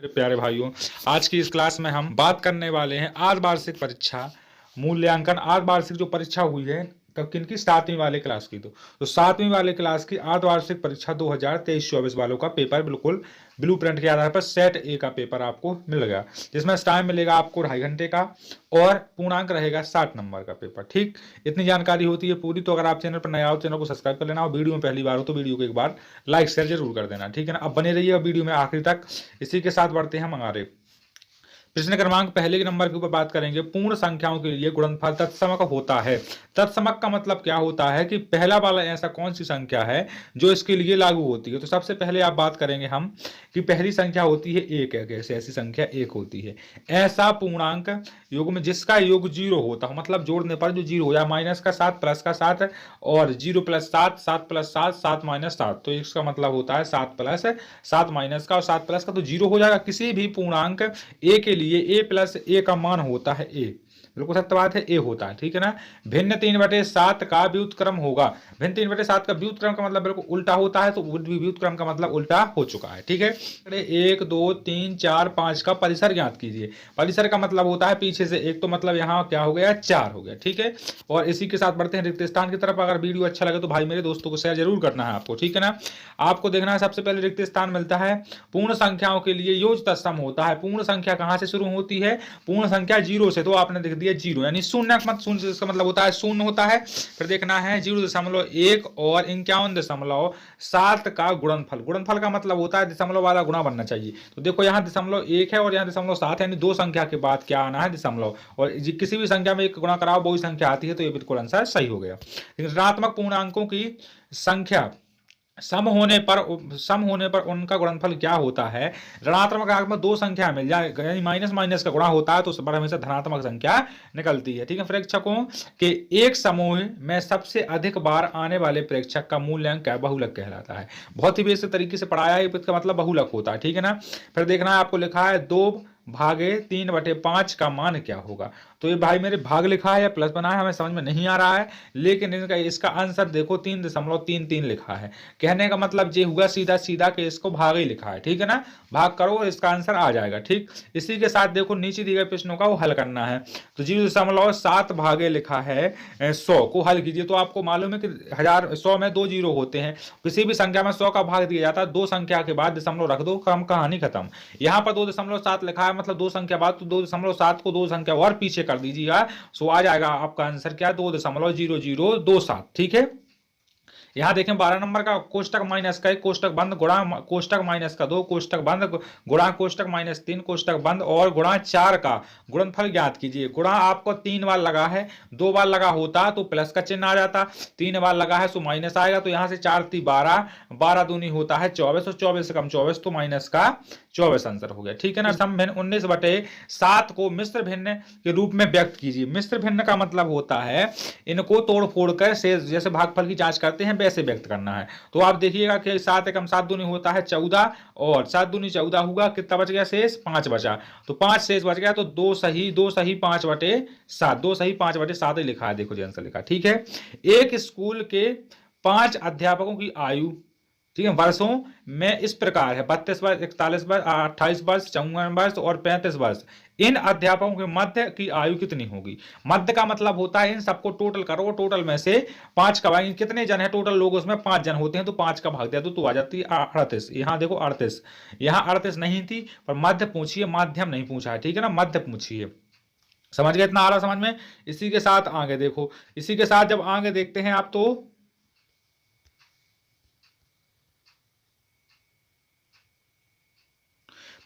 मेरे प्यारे भाइयों, आज की इस क्लास में हम बात करने वाले हैं अर्धवार्षिक परीक्षा मूल्यांकन। अर्धवार्षिक जो परीक्षा हुई है कब किनकी, 7वीं वाले क्लास की। तो 7वीं वाले क्लास की अर्धवार्षिक परीक्षा 2023-24 वालों का पेपर बिल्कुल ब्लू प्रिंट के आधार पर सेट ए का पेपर आपको मिल गया, जिसमें टाइम मिलेगा आपको 2.5 घंटे का और पूर्णांक रहेगा 60 नंबर का पेपर। ठीक, इतनी जानकारी होती है पूरी। तो अगर आप चैनल पर नया हो, चैनल को सब्सक्राइब कर लेना और वीडियो में पहली बार हो तो वीडियो को एक बार लाइक शेयर जरूर कर देना, ठीक है ना। अब बने रहिएगा वीडियो में आखिर तक। इसी के साथ बढ़ते हैं हमारे प्रश्न क्रमांक पहले के नंबर के ऊपर बात करेंगे। पूर्ण संख्याओं के लिए गुणनफल तत्समक होता है। तत्समक का मतलब क्या होता है कि पहला वाला ऐसा कौन सी संख्या है जो इसके लिए लागू होती है। तो सबसे पहले आप बात करेंगे हम कि पहली संख्या होती है एक है। कैसे ऐसी संख्या एक होती है? ऐसा पूर्णांक योग में जिसका योग 0 होता हो, मतलब जोड़ने पर जो 0 हो जाए, माइनस का 7 प्लस का 7 और 0 प्लस 7, 7 प्लस 7, 7 माइनस 7। तो इसका मतलब होता है 7 प्लस 7 माइनस का और 7 प्लस का, तो 0 हो जाएगा। किसी भी पूर्णांक ए के लिए ए प्लस ए का मान होता है ए, बिल्कुल सत्य बात है, ए होता है, ठीक है ना। भिन्न 3/7 का व्युत्क्रम होगा। भिन्न 3/7 का व्युत्क्रम का मतलब बिल्कुल उल्टा होता है, तो व्युत्क्रम का मतलब उल्टा हो चुका है, ठीक है। 1 2 3 4 5 का परिसर ज्ञात कीजिए। परिसर का मतलब होता है पीछे से एक, तो मतलब यहाँ क्या हो गया, 4 हो गया, ठीक है। और इसी के साथ बढ़ते हैं रिक्त स्थान की तरफ। अगर वीडियो अच्छा लगे तो भाई मेरे दोस्तों को शेयर जरूर करना है आपको, ठीक है ना। आपको देखना है सबसे पहले रिक्त स्थान मिलता है। पूर्ण संख्याओं के लिए योज तत्सम होता है। पूर्ण संख्या कहां से शुरू होती है? पूर्ण संख्या 0 से। तो आपने देख दिया 0, यानी शून्य मत, शून्य इसका मतलब होता है शून्य होता है। फिर देखना है 0.1 और 51.7 का गुणनफल। गुणनफल का मतलब होता है दशमलव वाला गुणा बनना चाहिए। तो देखो यहाँ 0.1 है और यहाँ 0.7, यानी दो संख्या के बाद क्या आना है, दशमलव। और किसी भी संख्या में एक गुणा कराओ वही संख्या आती है, तो ये बिल्कुल आंसर सही हो गया। ऋणात्मक पूर्णांकों की संख्या सम होने पर उनका गुणनफल क्या होता है? ऋणात्मक अंक में दो संख्या मिल जाए, यानी माइनस माइनस का गुणा होता है, तो उस पर हमेशा धनात्मक संख्या निकलती है, ठीक है। प्रेक्षकों के एक समूह में सबसे अधिक बार आने वाले प्रेक्षक का मूल्यांक क्या, बहुलक कहलाता है। बहुत ही बेसिक तरीके से पढ़ाया है, इसका मतलब बहुलक होता है, ठीक है ना। फिर देखना है आपको लिखा है 2/3/5 का मान क्या होगा। तो ये भाई मेरे भाग लिखा है या प्लस बना है हमें समझ में नहीं आ रहा है, लेकिन इसका आंसर देखो 3.33 लिखा है। कहने का मतलब ये हुआ सीधा सीधा कि इसको भाग ही लिखा है, ठीक है ना। भाग करो, इसका आंसर आ जाएगा, ठीक। इसी के साथ देखो नीचे दिए गए प्रश्नों का वो हल करना है। तो 0.7 भागे लिखा है 100 को हल कीजिए। तो आपको मालूम है कि 100 में 2 जीरो होते हैं। किसी भी संख्या में 100 का भाग दिया जाता है, दो संख्या के बाद दशमलव रख दो, कम कहानी खत्म। यहाँ पर 2.7 लिखा है, मतलब दो संख्या बाद, तो 2.7 को दो संख्या और पीछे कर दीजिएगा, सो आ जाएगा आपका आंसर क्या, 2.0027, ठीक है। यहां देखें 12 नंबर का कोष्टक माइनस का 1 कोष्टक बंद गुणा कोष्टक माइनस का 2 कोष्टक बंद गुणा कोष्टक -3 कोष्टक बंद और गुणा 4 का गुणनफल ज्ञात कीजिए। गुणा आपको 3 बार लगा है, 2 बार लगा होता तो प्लस का चिन्ह आ जाता, 3 बार लगा है सो माइनस आएगा। तो यहां से 4 3 12, 12 दूनी होता है 24 और 24 से कम 24, तो माइनस का 24 आंसर हो गया, ठीक है ना। सम भिन्न 19/7 को मिश्र भिन्न के रूप में व्यक्त कीजिए। मिश्र भिन्न का मतलब होता है इनको तोड़ फोड़ कर शेष, जैसे भागफल की जांच करते हैं वैसे व्यक्त करना है। तो आप देखिएगा कि 7 एकम 7 दूनी होता है 14 और 7 दूनी 14 हुआ, कितना बच गया शेष, 5 बचा। तो 5 शेष बच गया, तो 2 सही 5/7, 2 सही 5/7 ही लिखा है, देखो जी आंसर लिखा, ठीक है। एक स्कूल के 5 अध्यापकों की आयु, ठीक है, वर्षों में इस प्रकार है: 32 वर्ष, 41 वर्ष, 28 वर्ष, 54 वर्ष और 35 वर्ष। इन अध्यापकों के मध्य की आयु कितनी होगी? मध्य का मतलब होता है इन सबको टोटल करो, टोटल में से 5 का भाग, कितने जन है टोटल लोग, उसमें 5 जन होते हैं, तो 5 का भाग दिया तो आ जाती है 38। यहाँ देखो 38, यहाँ 38 नहीं थी, पर मध्य पूछिए, माध्यम नहीं पूछा है, ठीक है ना, मध्य पूछिए। समझ गए, इतना आ रहा समझ में। इसी के साथ आगे देखो, इसी के साथ जब आगे देखते हैं आप, तो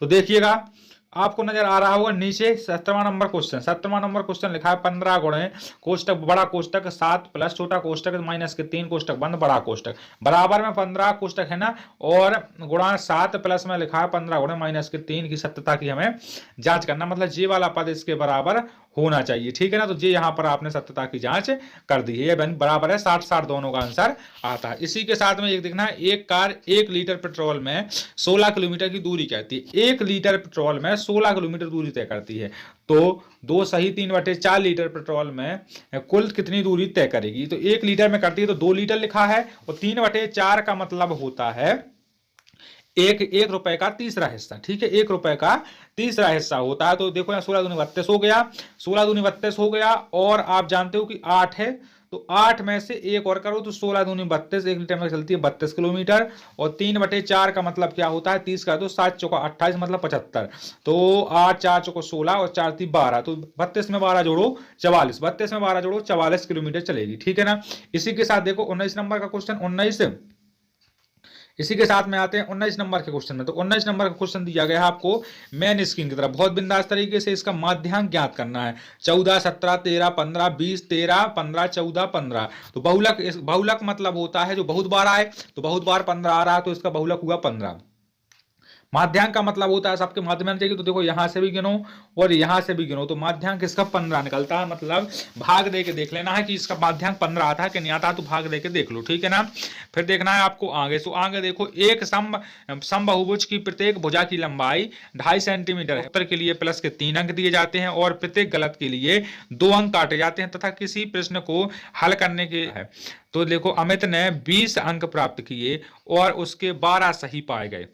देखिएगा आपको नजर आ रहा होगा नीचे 17वां नंबर क्वेश्चन, 17वां नंबर क्वेश्चन लिखा है 15 गुणे कोष्टक बड़ा कोष्टक 7 प्लस छोटा कोष्टक -3 कोष्टक बंद बड़ा कोष्टक बराबर में 15 कोष्टक है ना, और गुणा 7 प्लस में लिखा है 15 गुणे -3 की सत्यता की हमें जांच करना, मतलब जे वाला पद इसके बराबर होना चाहिए, ठीक है ना। तो जे यहाँ पर आपने सत्यता की जांच कर दी है, बराबर है 60-60 दोनों का आंसर आता है। इसी के साथ में एक देखना है, एक कार 1 लीटर पेट्रोल में 16 किलोमीटर की दूरी कहती है। 1 लीटर पेट्रोल में 16 किलोमीटर दूरी तय करती है, तो 2 सही 3/4 लीटर पेट्रोल में कुल कितनी दूरी तय करेगी? तो 1 लीटर में करती है तो 2 लीटर लिखा है, और 3/4 का मतलब होता है एक एक रुपए का तीसरा हिस्सा, ठीक है, 1 रुपए का तीसरा हिस्सा होता है। तो देखो यहाँ 16 दूनी 32 हो गया, 16 दूनी 32 हो गया, और आप जानते हो कि 8 है, तो 8 में से एक और करो तो 16 दूनी 32, 1 लीटर में चलती है 32 किलोमीटर, और 3/4 का मतलब क्या होता है 30 का, तो 7 चौका 28 मतलब 75, तो 8 4 चौको 16 और 4 3 12, तो 32 में 12 जोड़ो 44, 32 में 12 जोड़ो 44 किलोमीटर चलेगी, ठीक है ना। इसी के साथ देखो 19 नंबर का क्वेश्चन, 19, इसी के साथ में आते हैं 19 नंबर के क्वेश्चन में। तो 19 नंबर का क्वेश्चन दिया गया है आपको मेन स्क्रीन की तरफ, बहुत बिंदास तरीके से इसका माध्यांक ज्ञात करना है। 14 17 13 15 20 13 15 14 15, तो बहुलक, बहुलक मतलब होता है जो बहुत बार आए, तो बहुत बार 15 आ रहा है, तो इसका बहुलक हुआ 15। माध्यांक का मतलब होता है सबके माध्यम में चाहिए, तो देखो यहां से भी गिनो और यहां से भी गिनो, तो माध्यांक इसका 15 निकलता है, मतलब भाग दे के देख लेना है कि इसका माध्यांक 15 आता है कि नहीं आता है, तो भाग दे के देख लो, ठीक है ना। फिर देखना है आपको आगे, तो आगे देखो एक समबाहुभुज की प्रत्येक भुजा की लंबाई 2.5 सेंटीमीटर है, उत्तर के लिए प्लस के 3 अंक दिए जाते हैं और प्रत्येक गलत के लिए 2 अंक काटे जाते हैं, तथा किसी प्रश्न को हल करने के है, तो देखो अमित ने 20 अंक प्राप्त किए और उसके 12 सही पाए गए,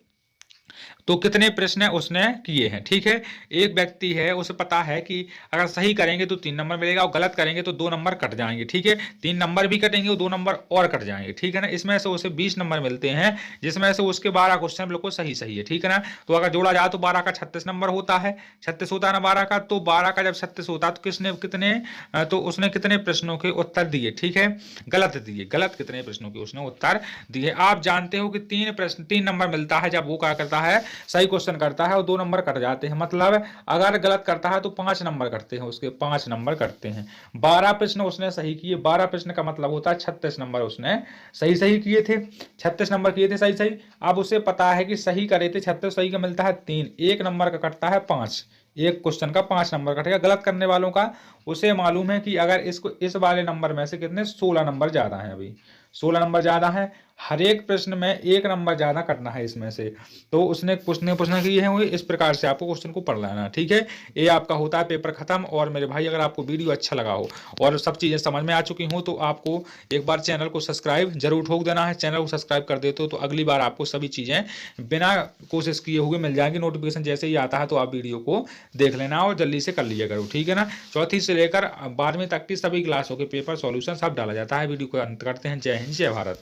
तो कितने प्रश्न उसने किए हैं, ठीक है। एक व्यक्ति है, उसे पता है कि अगर सही करेंगे तो 3 नंबर मिलेगा और गलत करेंगे तो 2 नंबर कट जाएंगे, ठीक है, 3 नंबर भी कटेंगे और 2 नंबर और कट जाएंगे, ठीक है ना। इसमें से उसे 20 नंबर मिलते हैं, जिसमें से उसके 12 क्वेश्चन बिल्कुल सही सही है, ठीक है ना। तो अगर जोड़ा जाए तो 12 का 36 नंबर होता है, 36 होता है ना 12 का, तो 12 का जब 36 होता है तो किसने कितने, तो उसने कितने प्रश्नों के उत्तर दिए, ठीक है, गलत दिए, गलत कितने प्रश्नों के उसने उत्तर दिए। आप जानते हो कि 3 प्रश्न 3 नंबर मिलता है जब वो क्या करता है, सही क्वेश्चन करता है, और 2 नंबर कट जाते हैं, मतलब अगर गलत करता है तो 5 नंबर कटते हैं, उसके 5 नंबर कटते हैं। 12 प्रश्न उसने सही किए, 12 प्रश्न का मतलब होता है 36 नंबर उसने सही सही किए थे, 36 नंबर किए थे सही सही। अब उसे पता है कि सही करे थे 36, सही का मिलता है 3, 1 नंबर का कटता है 5, एक क्वेश्चन का 5 नंबर कटेगा। गलत करने वालों का उसे मालूम है कि अगर इसको इस वाले नंबर में से कितने 16 नंबर ज्यादा है, अभी 16 नंबर ज्यादा है, हर एक प्रश्न में 1 नंबर ज्यादा कटना है इसमें से, तो उसने प्रश्न किए हैं, इस प्रकार से आपको क्वेश्चन को पढ़ लेना, ठीक है। ये आपका होता है पेपर खत्म। और मेरे भाई अगर आपको वीडियो अच्छा लगा हो और सब चीजें समझ में आ चुकी हो, तो आपको एक बार चैनल को सब्सक्राइब जरूर ठोक देना है। चैनल को सब्सक्राइब कर देते हो तो अगली बार आपको सभी चीजें बिना कोशिश किए हुए मिल जाएंगी, नोटिफिकेशन जैसे ही आता है तो आप वीडियो को देख लेना और जल्दी से कर लिया करो, ठीक है ना। चौथी से लेकर 12वीं तक की सभी क्लासों के पेपर सॉल्यूशन सब डाला जाता है। वीडियो को अंत करते हैं। जय हिंद, जय भारत।